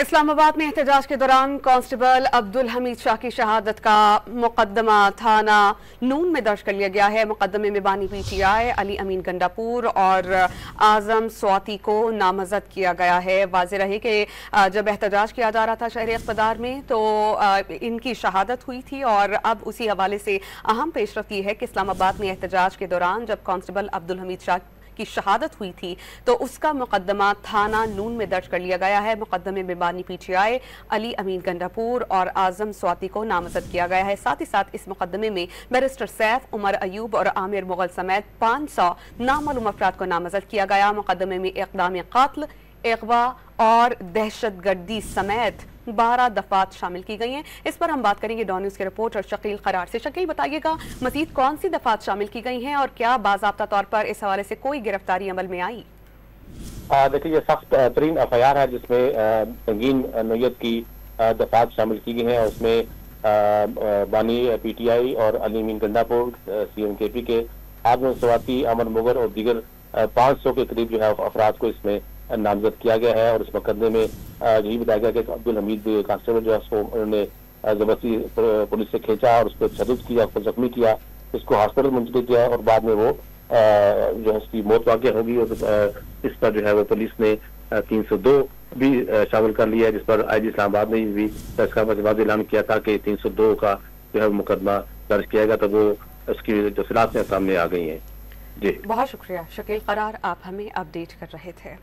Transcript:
इस्लामाबाद में एहतजाज के दौरान कांस्टेबल अब्दुल हमीद शाह की शहादत का मुकदमा थाना नून में दर्ज कर लिया गया है। मुकदमे में बानी पीटीआई अली अमीन गंडापुर और आजम स्वाति को नामजद किया गया है। वाज़ेह रहे कि जब एहतजाज किया जा रहा था शहर इक़्तिदार में तो इनकी शहादत हुई थी और अब उसी हवाले से अहम पेशरफ्त ये है कि इस्लामाबाद में एहतजाज के दौरान जब कांस्टेबल अब्दुल हमीद शाह की शहादत हुई थी तो उसका मुकदमा थाना नून में दर्ज कर लिया गया है। मुकदमे में बानी पीटीआई अली अमीन गंडापुर और आजम स्वाति को नामजद किया गया है। साथ ही साथ इस मुकदमे में बैरिस्टर सैफ, उमर अयूब और आमिर मुगल समेत 500 नामालूम अफराद को नामजद किया गया। मुकदमे में इक़दाम क़त्ल, अग़वा और दहशतगर्दी समेत 12 दफात शामिल की गई हैं। इस पर हम बात करेंगे डॉन न्यूज़ के रिपोर्टर शकील करार से। शकील, बताइएगा मजीद कौन सी दफात शामिल की गई हैं और क्या बाज़ाब्ता तौर पर इस हवाले से कोई गिरफ्तारी अमल में आई? देखिए, ये सख्त तरीन एफआईआर है जिसमें संगीन नोयत की दफात शामिल की गई हैं। उसमें बानी पीटीआई और अली अमीन गंडापुर CMKP के आजम स्वाति, अमर मुगर और दीगर 500 के करीब जो है अफराद को इसमें नामजद किया गया है। और इस मुकदमे में यही बताया गया कि अब्दुल हमीद कांस्टेबल जो है उसको उन्होंने जबरदस्ती पुलिस से खींचा और उसको तशद्दुद किया, उसको जख्मी किया, उसको हॉस्पिटल मुंतकिल किया और बाद में वो जो है उसकी मौत वाक़ होगी। और इस पर जो है वो पुलिस ने 302 भी शामिल कर लिया है, जिस पर IG इस्लामाबाद ने भी प्रेस कॉन्फ्रेंस के बाद ऐलान किया था कि 302 का जो है मुकदमा दर्ज किया गया। तो वो उसकी जो सिलासियाँ सामने आ गई हैं। जी, बहुत शुक्रिया शकील करार, आप हमें अपडेट कर रहे थे।